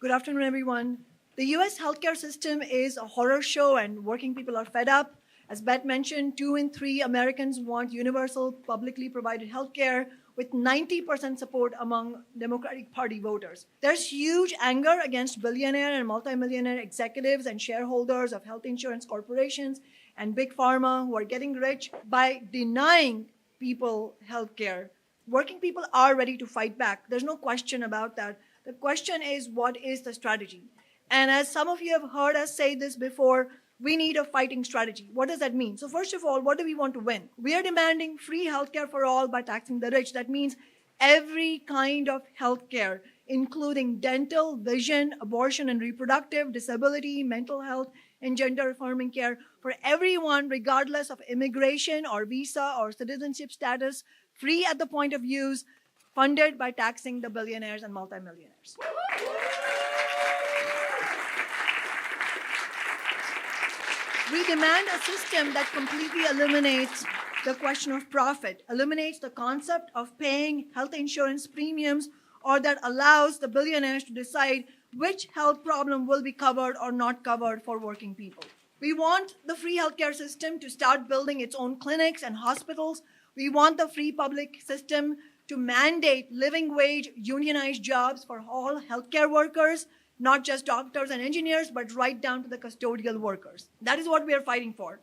Good afternoon, everyone. The US healthcare system is a horror show, and working people are fed up. As Beth mentioned, 2 in 3 Americans want universal, publicly provided healthcare, with 90% support among Democratic Party voters. There's huge anger against billionaire and multimillionaire executives and shareholders of health insurance corporations and big pharma who are getting rich by denying people healthcare. Working people are ready to fight back. There's no question about that. The question is, what is the strategy? And as some of you have heard us say this before, we need a fighting strategy. What does that mean? So first of all, what do we want to win? We are demanding free healthcare for all by taxing the rich. That means every kind of healthcare, including dental, vision, abortion and reproductive, disability, mental health, and gender-affirming care for everyone, regardless of immigration or visa or citizenship status, free at the point of use, funded by taxing the billionaires and multimillionaires. We demand a system that completely eliminates the question of profit, eliminates the concept of paying health insurance premiums, or that allows the billionaires to decide which health problem will be covered or not covered for working people. We want the free healthcare system to start building its own clinics and hospitals. We want the free public system to mandate living wage unionized jobs for all healthcare workers, not just doctors and engineers, but right down to the custodial workers. That is what we are fighting for.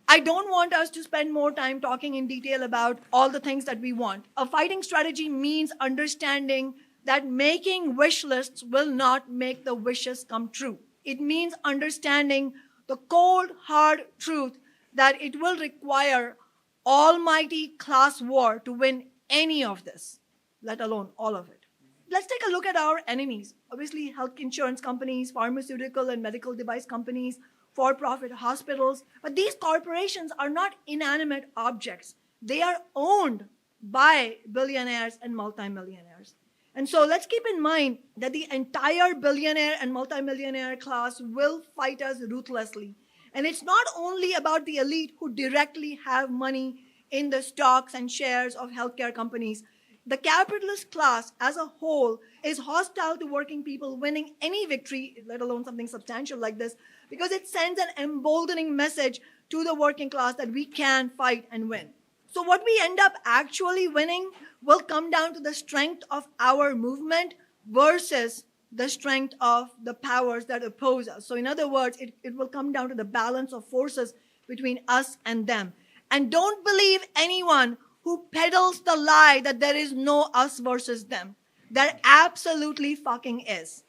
I don't want us to spend more time talking in detail about all the things that we want. A fighting strategy means understanding that making wish lists will not make the wishes come true. It means understanding the cold, hard truth that it will require almighty class war to win any of this, let alone all of it. Let's take a look at our enemies. Obviously, health insurance companies, pharmaceutical and medical device companies, for-profit hospitals. But these corporations are not inanimate objects. They are owned by billionaires and multimillionaires. And so let's keep in mind that the entire billionaire and multimillionaire class will fight us ruthlessly. And it's not only about the elite who directly have money in the stocks and shares of healthcare companies. The capitalist class as a whole is hostile to working people winning any victory, let alone something substantial like this, because it sends an emboldening message to the working class that we can fight and win. So what we end up actually winning will come down to the strength of our movement versus the strength of the powers that oppose us. So in other words, it will come down to the balance of forces between us and them. And don't believe anyone who peddles the lie that there is no us versus them. There absolutely fucking is.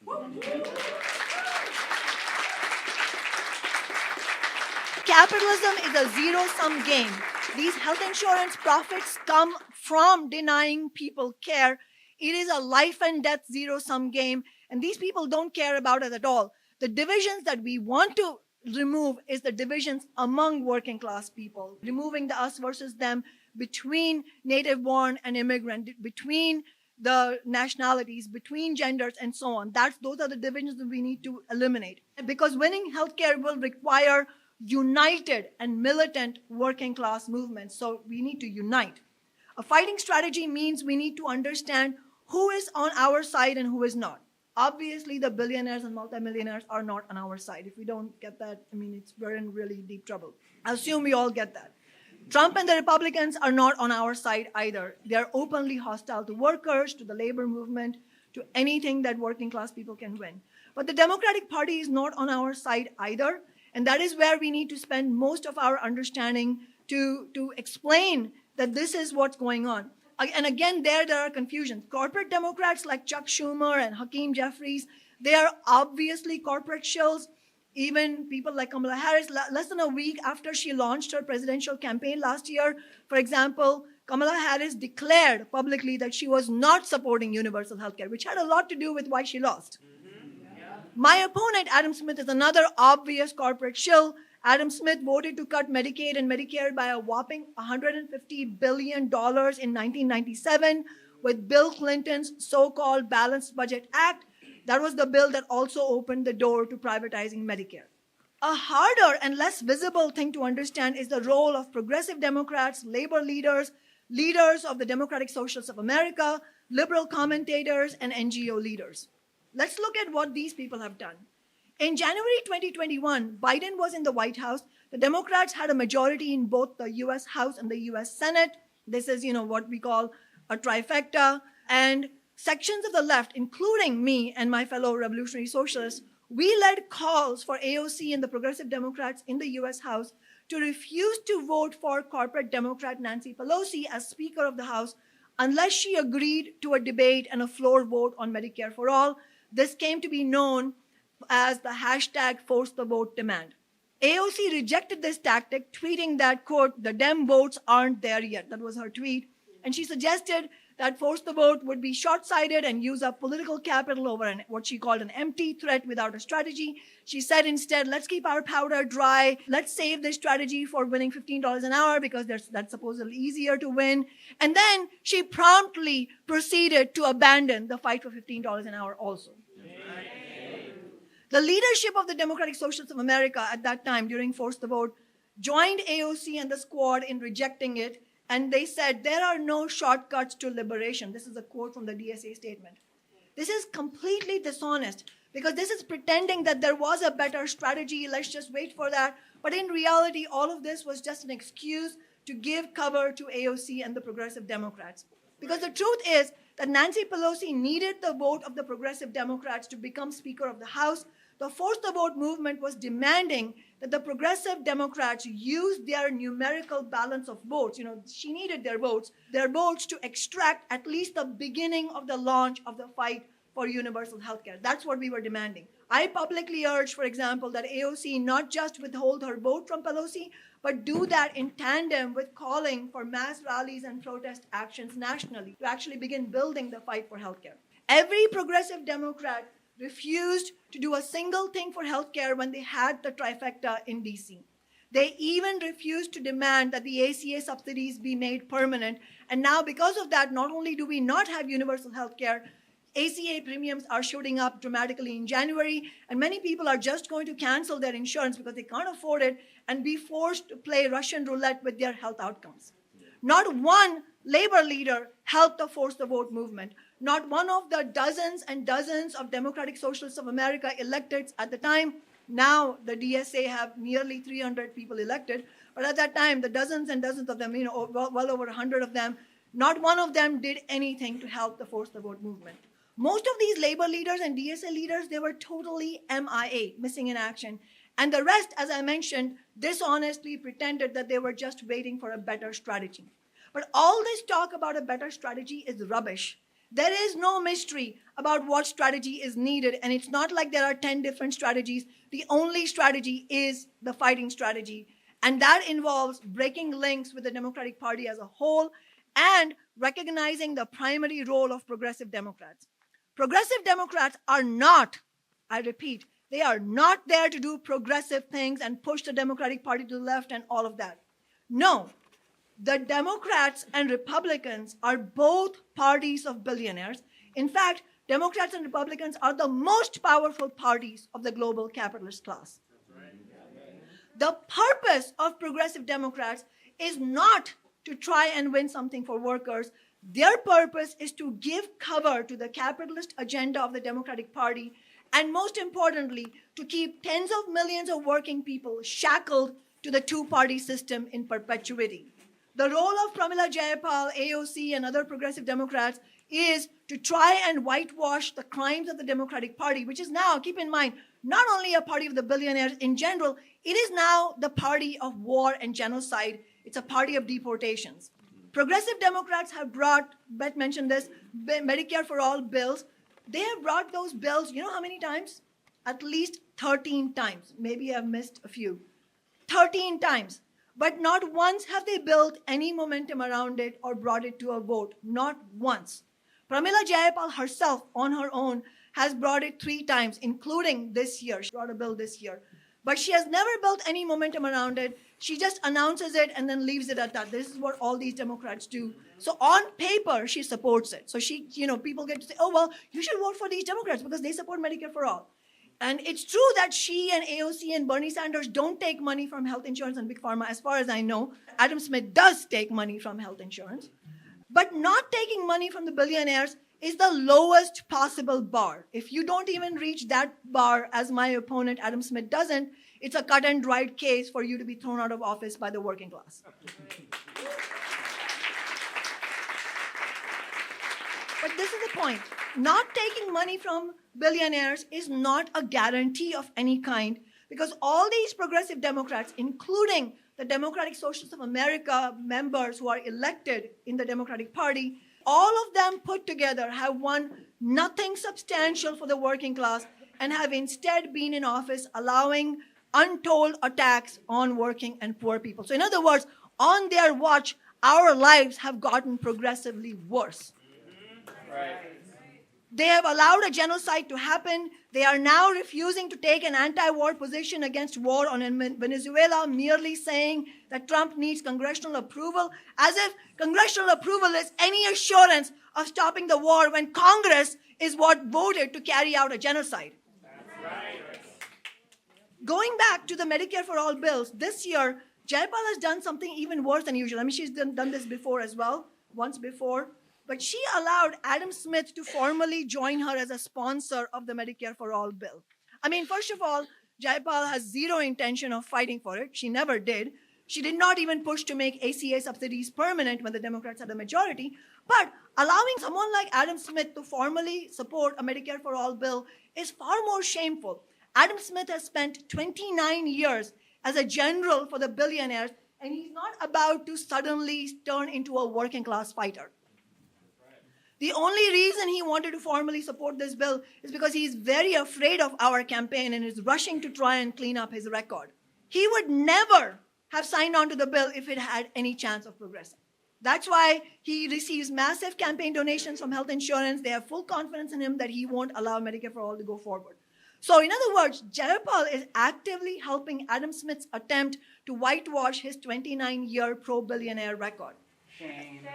Capitalism is a zero-sum game. These health insurance profits come from denying people care. It is a life and death zero-sum game, and these people don't care about it at all. The divisions that we want to remove is the divisions among working class people, removing the us versus them between native-born and immigrant, between the nationalities, between genders, and so on. Those are the divisions that we need to eliminate. Because winning healthcare will require united and militant working class movements. So we need to unite. A fighting strategy means we need to understand who is on our side and who is not. Obviously, the billionaires and multimillionaires are not on our side. If we don't get that, we're in really deep trouble. I assume we all get that. Trump and the Republicans are not on our side either. They are openly hostile to workers, to the labor movement, to anything that working class people can win. But the Democratic Party is not on our side either. And that is where we need to spend most of our understanding to explain that this is what's going on. And again, there are confusions. Corporate Democrats like Chuck Schumer and Hakeem Jeffries, they are obviously corporate shills. Even people like Kamala Harris, less than a week after she launched her presidential campaign last year, for example, Kamala Harris declared publicly that she was not supporting universal health care, which had a lot to do with why she lost. My opponent, Adam Smith, is another obvious corporate shill. Adam Smith voted to cut Medicaid and Medicare by a whopping $150 billion in 1997 with Bill Clinton's so-called Balanced Budget Act. That was the bill that also opened the door to privatizing Medicare. A harder and less visible thing to understand is the role of progressive Democrats, labor leaders, leaders of the Democratic Socialists of America, liberal commentators, and NGO leaders. Let's look at what these people have done. In January 2021, Biden was in the White House. The Democrats had a majority in both the US House and the US Senate. This is, what we call a trifecta. And sections of the left, including me and my fellow revolutionary socialists, we led calls for AOC and the progressive Democrats in the US House to refuse to vote for corporate Democrat Nancy Pelosi as Speaker of the House unless she agreed to a debate and a floor vote on Medicare for All. This came to be known as the hashtag force the vote demand. AOC rejected this tactic, tweeting that, quote, the Dem votes aren't there yet. That was her tweet. And she suggested that force the vote would be short-sighted and use up political capital over what she called an empty threat without a strategy. She said instead, let's keep our powder dry. Let's save this strategy for winning $15 an hour because that's supposedly easier to win. And then she promptly proceeded to abandon the fight for $15 an hour also. The leadership of the Democratic Socialists of America at that time during Force the Vote joined AOC and the squad in rejecting it, and they said, there are no shortcuts to liberation. This is a quote from the DSA statement. This is completely dishonest because this is pretending that there was a better strategy, let's just wait for that. But in reality, all of this was just an excuse to give cover to AOC and the progressive Democrats. Because the truth is that Nancy Pelosi needed the vote of the progressive Democrats to become Speaker of the House. The Force the Vote movement was demanding that the progressive Democrats use their numerical balance of votes. She needed their votes to extract at least the beginning of the launch of the fight for universal health care. That's what we were demanding. I publicly urged, for example, that AOC not just withhold her vote from Pelosi, but do that in tandem with calling for mass rallies and protest actions nationally to actually begin building the fight for healthcare. Every progressive Democrat refused to do a single thing for healthcare when they had the trifecta in DC. They even refused to demand that the ACA subsidies be made permanent. And now, because of that, not only do we not have universal healthcare, ACA premiums are shooting up dramatically in January, and many people are just going to cancel their insurance because they can't afford it and be forced to play Russian roulette with their health outcomes. Not one labor leader helped the Force the Vote movement. Not one of the dozens and dozens of Democratic Socialists of America elected at the time. Now the DSA have nearly 300 people elected, but at that time, the dozens and dozens of them, well over 100 of them, not one of them did anything to help the Force the Vote movement. Most of these labor leaders and DSA leaders, they were totally MIA, missing in action. And the rest, as I mentioned, dishonestly pretended that they were just waiting for a better strategy. But all this talk about a better strategy is rubbish. There is no mystery about what strategy is needed, and it's not like there are 10 different strategies. The only strategy is the fighting strategy, and that involves breaking links with the Democratic Party as a whole and recognizing the primary role of progressive Democrats. Progressive Democrats are not, I repeat, they are not there to do progressive things and push the Democratic Party to the left and all of that. No. The Democrats and Republicans are both parties of billionaires. In fact, Democrats and Republicans are the most powerful parties of the global capitalist class. The purpose of progressive Democrats is not to try and win something for workers. Their purpose is to give cover to the capitalist agenda of the Democratic Party, and most importantly, to keep tens of millions of working people shackled to the two-party system in perpetuity. The role of Pramila Jayapal, AOC, and other progressive Democrats is to try and whitewash the crimes of the Democratic Party, which is now, keep in mind, not only a party of the billionaires in general, it is now the party of war and genocide. It's a party of deportations. Progressive Democrats have brought, Beth mentioned this, Medicare for All bills. They have brought those bills, you know how many times? At least 13 times. Maybe I've missed a few. 13 times. But not once have they built any momentum around it or brought it to a vote. Not once. Pramila Jayapal herself, on her own, has brought it 3 times, including this year. She brought a bill this year. But she has never built any momentum around it. She just announces it and then leaves it at that. This is what all these Democrats do. So on paper, she supports it. So she, people get to say, oh, well, you should vote for these Democrats because they support Medicare for All. And it's true that she and AOC and Bernie Sanders don't take money from health insurance and Big Pharma. As far as I know, Adam Smith does take money from health insurance. But not taking money from the billionaires is the lowest possible bar. If you don't even reach that bar, as my opponent Adam Smith doesn't, it's a cut and dried case for you to be thrown out of office by the working class. But this is the point. Not taking money from billionaires is not a guarantee of any kind, because all these progressive Democrats, including the Democratic Socialists of America members who are elected in the Democratic Party, all of them put together have won nothing substantial for the working class and have instead been in office allowing untold attacks on working and poor people. So in other words, on their watch, our lives have gotten progressively worse. Right. They have allowed a genocide to happen. They are now refusing to take an anti-war position against war on Venezuela, merely saying that Trump needs congressional approval, as if congressional approval is any assurance of stopping the war when Congress is what voted to carry out a genocide. That's right. Going back to the Medicare for All bills, this year, Jayapal has done something even worse than usual. I mean, she's done this before as well, once before. But she allowed Adam Smith to formally join her as a sponsor of the Medicare for All bill. I mean, first of all, Jayapal has zero intention of fighting for it. She never did. She did not even push to make ACA subsidies permanent when the Democrats had a majority. But allowing someone like Adam Smith to formally support a Medicare for All bill is far more shameful. Adam Smith has spent 29 years as a general for the billionaires, and he's not about to suddenly turn into a working class fighter. The only reason he wanted to formally support this bill is because he's very afraid of our campaign and is rushing to try and clean up his record. He would never have signed on to the bill if it had any chance of progressing. That's why he receives massive campaign donations from health insurance. They have full confidence in him that he won't allow Medicare for All to go forward. So in other words, Jayapal is actively helping Adam Smith's attempt to whitewash his 29-year pro-billionaire record. Shame.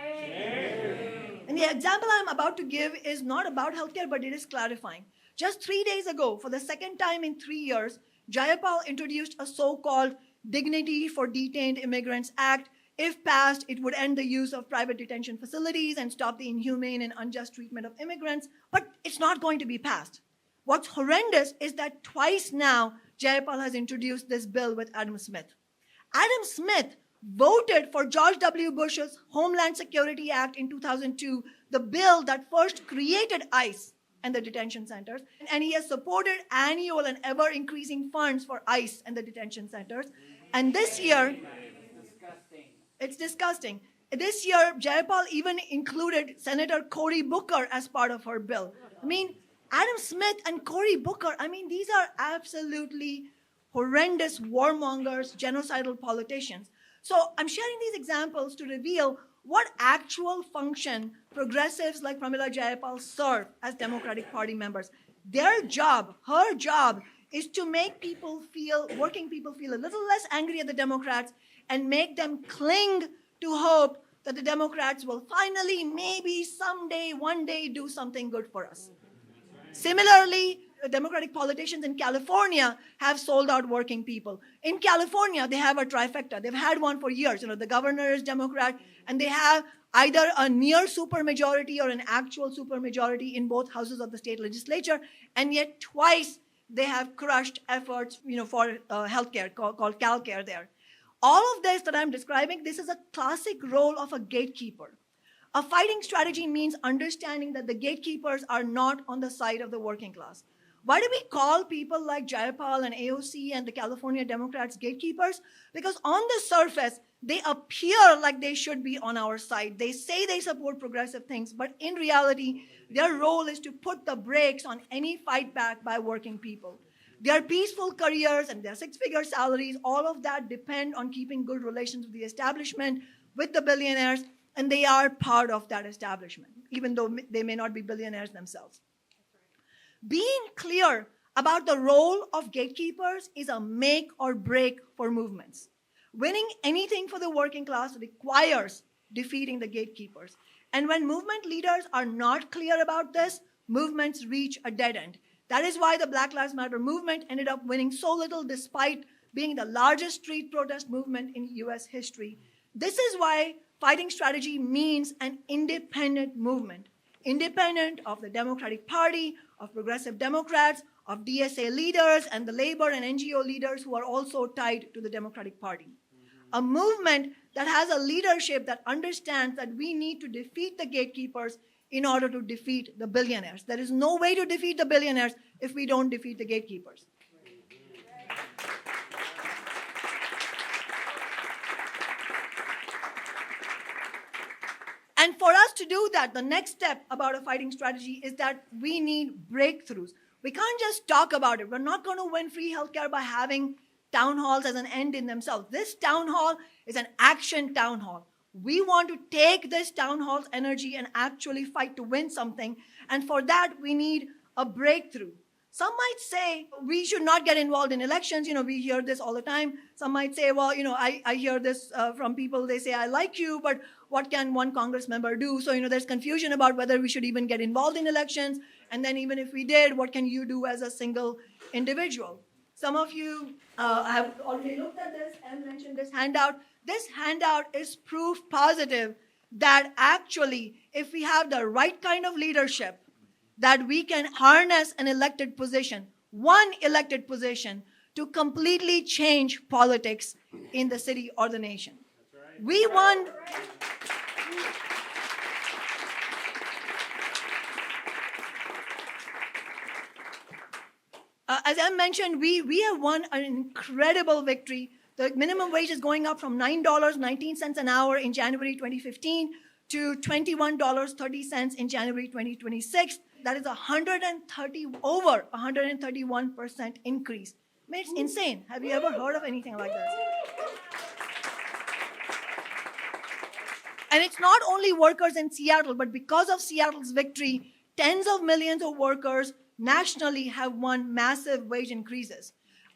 And the example I'm about to give is not about healthcare, but it is clarifying. Just 3 days ago, for the second time in 3 years, Jayapal introduced a so-called Dignity for Detained Immigrants Act. If passed, it would end the use of private detention facilities and stop the inhumane and unjust treatment of immigrants. But it's not going to be passed. What's horrendous is that twice now, Jayapal has introduced this bill with Adam Smith. Adam Smith voted for George W. Bush's Homeland Security Act in 2002, the bill that first created ICE and the detention centers. And he has supported annual and ever-increasing funds for ICE and the detention centers. And this year, it's disgusting. This year, Jayapal even included Senator Cory Booker as part of her bill. I mean, Adam Smith and Cory Booker, I mean, these are absolutely horrendous warmongers, genocidal politicians. So I'm sharing these examples to reveal what actual function progressives like Pramila Jayapal serve as Democratic Party members. Their job, her job, is to make people feel, working people feel a little less angry at the Democrats and make them cling to hope that the Democrats will finally, maybe someday, one day, do something good for us. Similarly, Democratic politicians in California have sold out working people. In California, they have a trifecta. They've had one for years. You know, the governor is Democrat, and they have either a near supermajority or an actual supermajority in both houses of the state legislature, and yet twice they have crushed efforts, for healthcare called CalCare there. All of this that I'm describing, this is a classic role of a gatekeeper. A fighting strategy means understanding that the gatekeepers are not on the side of the working class. Why do we call people like Jayapal and AOC and the California Democrats gatekeepers? Because on the surface, they appear like they should be on our side. They say they support progressive things, but in reality, their role is to put the brakes on any fight back by working people. Their peaceful careers and their six-figure salaries, all of that depend on keeping good relations with the establishment, with the billionaires, and they are part of that establishment, even though they may not be billionaires themselves. Being clear about the role of gatekeepers is a make or break for movements. Winning anything for the working class requires defeating the gatekeepers. And when movement leaders are not clear about this, movements reach a dead end. That is why the Black Lives Matter movement ended up winning so little despite being the largest street protest movement in US history. This is why fighting strategy means an independent movement. independent of the Democratic Party, of progressive Democrats, of DSA leaders, and the labor and NGO leaders who are also tied to the Democratic Party. A movement that has a leadership that understands that we need to defeat the gatekeepers in order to defeat the billionaires. There is no way to defeat the billionaires if we don't defeat the gatekeepers. And for us to do that, the next step about a fighting strategy is that we need breakthroughs. We can't just talk about it. We're not going to win free healthcare by having town halls as an end in themselves. This town hall is an action town hall. We want to take this town hall's energy and actually fight to win something. And for that, we need a breakthrough. Some might say we should not get involved in elections. We hear this all the time. Some might say, well, I hear this from people. They say, I like you, but what can one Congress member do? So, there's confusion about whether we should even get involved in elections. And then even if we did, what can you do as a single individual? Some of you have already looked at this and mentioned this handout. This handout is proof positive that actually, if we have the right kind of leadership, that we can harness an elected position, one elected position, to completely change politics in the city or the nation. We won. As I mentioned, we have won an incredible victory. The minimum wage is going up from $9.19 an hour in January 2015 to $21.30 in January 2026. That is over 131% increase. I mean, it's insane. Have you ever heard of anything like that? And it's not only workers in Seattle, but because of Seattle's victory, tens of millions of workers nationally have won massive wage increases.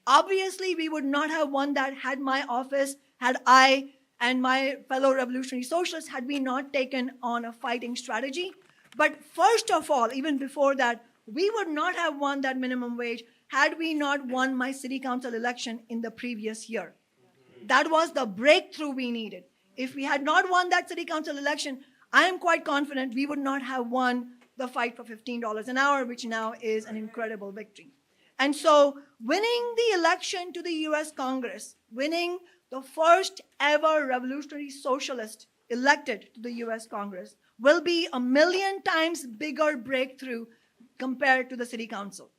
Obviously, we would not have won that had my office, had I and my fellow revolutionary socialists, had we not taken on a fighting strategy. But first of all, even before that, we would not have won that minimum wage had we not won my city council election in the previous year. That was the breakthrough we needed. If we had not won that city council election, I am quite confident we would not have won the fight for $15 an hour, which now is an incredible victory. And so winning the election to the US Congress, winning the first ever revolutionary socialist elected to the US Congress, will be 1,000,000 times bigger breakthrough compared to the city council.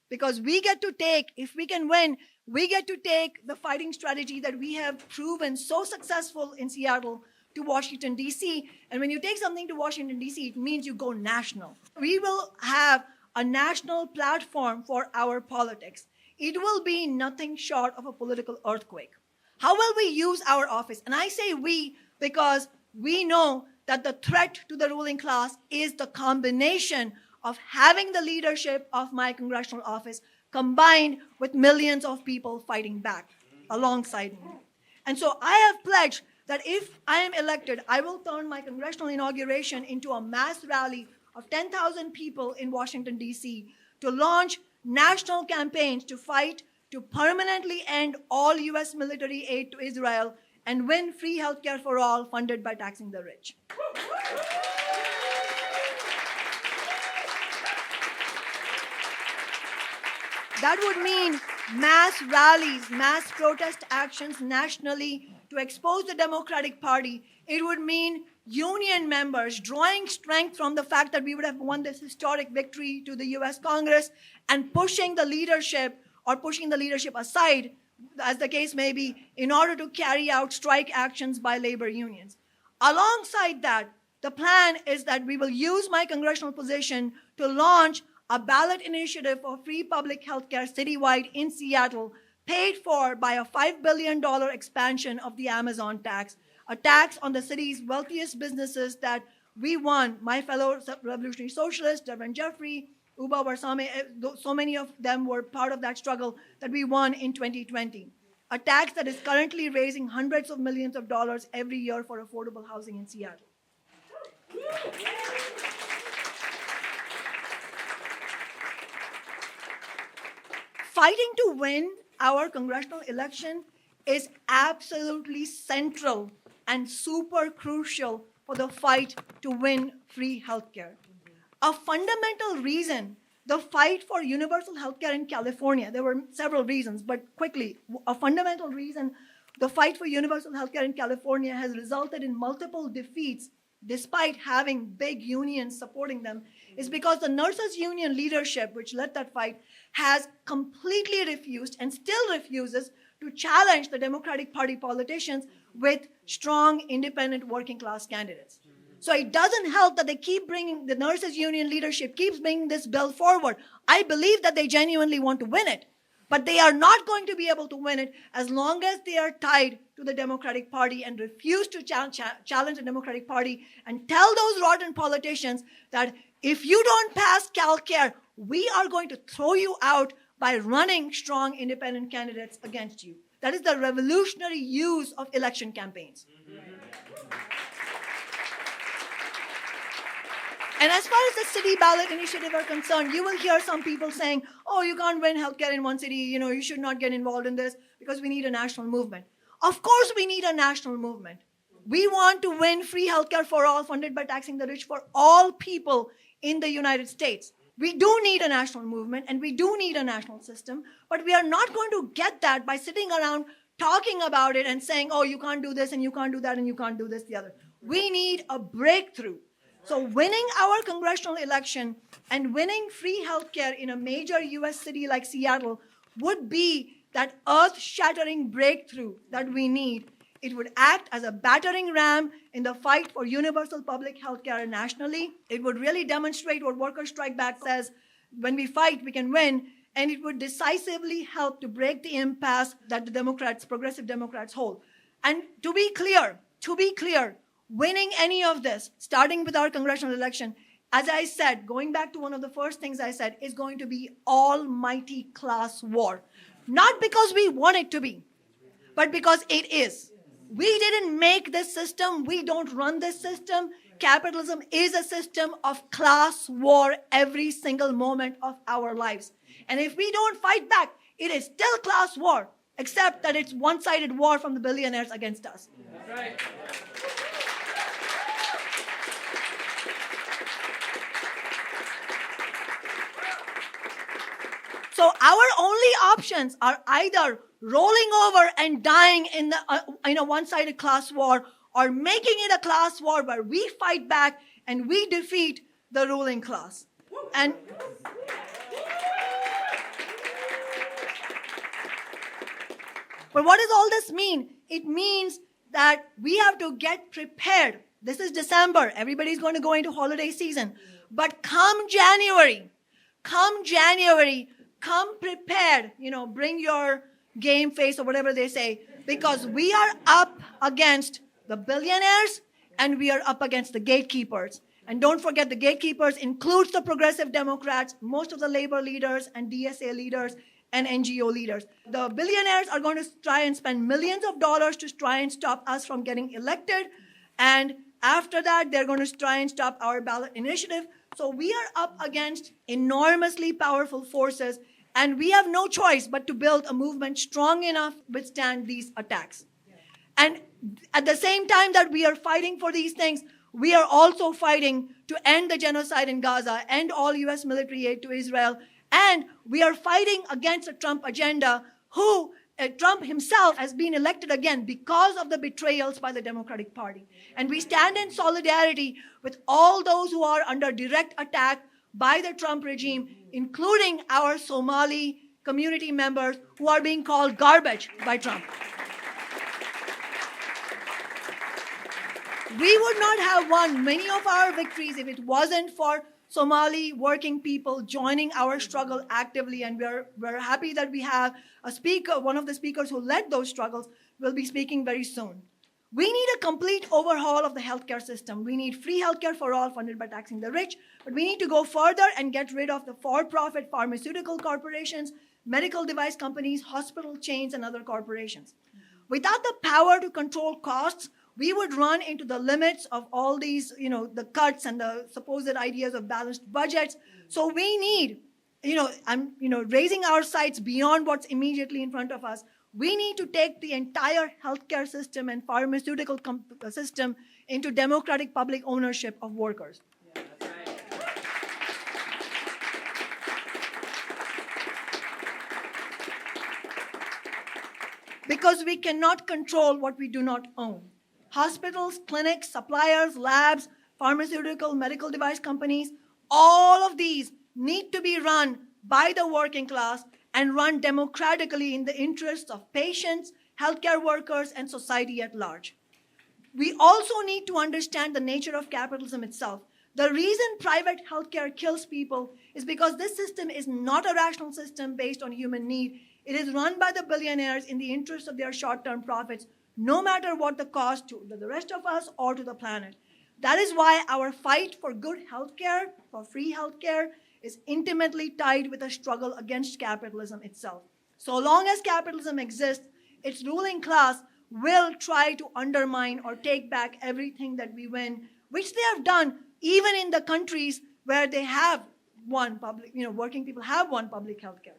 Because we get to take, if we can win, we get to take the fighting strategy that we have proven so successful in Seattle to Washington, D.C. And when you take something to Washington, D.C., it means you go national. We will have a national platform for our politics. It will be nothing short of a political earthquake. How will we use our office? And I say we because we know that the threat to the ruling class is the combination of having the leadership of my congressional office combined with millions of people fighting back alongside me. And so I have pledged that if I am elected, I will turn my congressional inauguration into a mass rally of 10,000 people in Washington, D.C. to launch national campaigns to fight to permanently end all U.S. military aid to Israel and win free healthcare for all funded by taxing the rich. That would mean mass rallies, mass protest actions nationally to expose the Democratic Party. It would mean union members drawing strength from the fact that we would have won this historic victory to the US Congress and pushing the leadership aside, as the case may be, in order to carry out strike actions by labor unions. Alongside that, the plan is that we will use my congressional position to launch a ballot initiative for free public health care citywide in Seattle, paid for by a $5 billion expansion of the Amazon tax, a tax on the city's wealthiest businesses that we won, my fellow revolutionary socialists, Reverend Jeffrey, Uba Warsame, so many of them were part of that struggle that we won in 2020. A tax that is currently raising hundreds of millions of dollars every year for affordable housing in Seattle. Fighting to win our congressional election is absolutely central and super crucial for the fight to win free healthcare. a fundamental reason the fight for universal healthcare in California, there were several reasons, but quickly, a fundamental reason the fight for universal healthcare in California has resulted in multiple defeats despite having big unions supporting them is because the nurses union leadership, which led that fight, has completely refused and still refuses to challenge the Democratic Party politicians with strong, independent, working class candidates. So it doesn't help that they keep bringing, the nurses union leadership keeps bringing this bill forward. I believe that they genuinely want to win it, but they are not going to be able to win it as long as they are tied to the Democratic Party and refuse to challenge the Democratic Party and tell those rotten politicians that if you don't pass CalCare, we are going to throw you out by running strong independent candidates against you. That is the revolutionary use of election campaigns. And as far as the city ballot initiative are concerned, you will hear some people saying, oh, you can't win healthcare in one city, you should not get involved in this because we need a national movement. Of course we need a national movement. We want to win free healthcare for all, funded by taxing the rich for all people in the United States. We do need a national movement and we do need a national system, but we are not going to get that by sitting around talking about it and saying, oh, you can't do this and you can't do that and you can't do this, the other. We need a breakthrough. So winning our congressional election and winning free healthcare in a major US city like Seattle would be that earth-shattering breakthrough that we need. It would act as a battering ram in the fight for universal public healthcare nationally. It would really demonstrate what Workers' Strike Back says, when we fight, we can win. And it would decisively help to break the impasse that the Democrats, progressive Democrats, hold. And to be clear, winning any of this, starting with our congressional election, as I said, going back to one of the first things I said, is going to be almighty class war. Not because we want it to be, but because it is. We didn't make this system. We don't run this system. Capitalism is a system of class war every single moment of our lives. And if we don't fight back, it is still class war, except that it's one-sided war from the billionaires against us. That's right. So our only options are either rolling over and dying in a one-sided class war, or making it a class war where we fight back and we defeat the ruling class. And but what does all this mean? It means that we have to get prepared. This is December. Everybody's going to go into holiday season. But come January, come prepared, bring your game face or whatever they say, because we are up against the billionaires and we are up against the gatekeepers. And don't forget, the gatekeepers includes the progressive Democrats, most of the labor leaders and DSA leaders and NGO leaders. The billionaires are going to try and spend millions of dollars to try and stop us from getting elected. And after that, they're going to try and stop our ballot initiative. So we are up against enormously powerful forces, and we have no choice but to build a movement strong enough to withstand these attacks. And at the same time that we are fighting for these things, we are also fighting to end the genocide in Gaza, end all US military aid to Israel, and we are fighting against the Trump agenda, who Trump himself has been elected again because of the betrayals by the Democratic Party. And we stand in solidarity with all those who are under direct attack by the Trump regime, including our Somali community members who are being called garbage by Trump. We would not have won many of our victories if it wasn't for Somali working people joining our struggle actively, and we're happy that we have a speaker, one of the speakers who led those struggles will be speaking very soon. We need a complete overhaul of the healthcare system. We need free healthcare for all, funded by taxing the rich, but we need to go further and get rid of the for-profit pharmaceutical corporations, medical device companies, hospital chains, and other corporations. Without the power to control costs, we would run into the limits of all these, the cuts and the supposed ideas of balanced budgets. So we need, raising our sights beyond what's immediately in front of us. We need to take the entire healthcare system and pharmaceutical system into democratic public ownership of workers. Yeah, that's right. because we cannot control what we do not own. Hospitals, clinics, suppliers, labs, pharmaceutical, medical device companies, all of these need to be run by the working class and run democratically in the interests of patients, healthcare workers, and society at large. We also need to understand the nature of capitalism itself. The reason private healthcare kills people is because this system is not a rational system based on human need. It is run by the billionaires in the interest of their short-term profits, no matter what the cost to the rest of us or to the planet. That is why our fight for good healthcare, for free healthcare, is intimately tied with a struggle against capitalism itself. So long as capitalism exists, its ruling class will try to undermine or take back everything that we win, which they have done even in the countries where they have won public, working people have won public health care.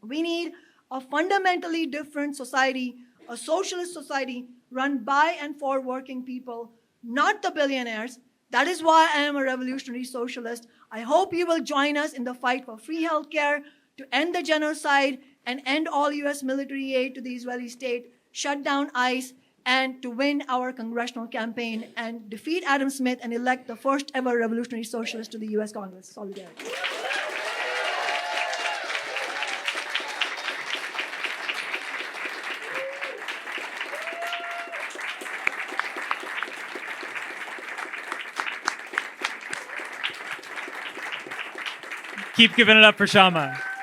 We need a fundamentally different society, a socialist society run by and for working people, not the billionaires. That is why I am a revolutionary socialist. I hope you will join us in the fight for free health care, to end the genocide and end all US military aid to the Israeli state, shut down ICE, and to win our congressional campaign and defeat Adam Smith and elect the first ever revolutionary socialist to the US Congress. Solidarity. Keep giving it up for Kshama.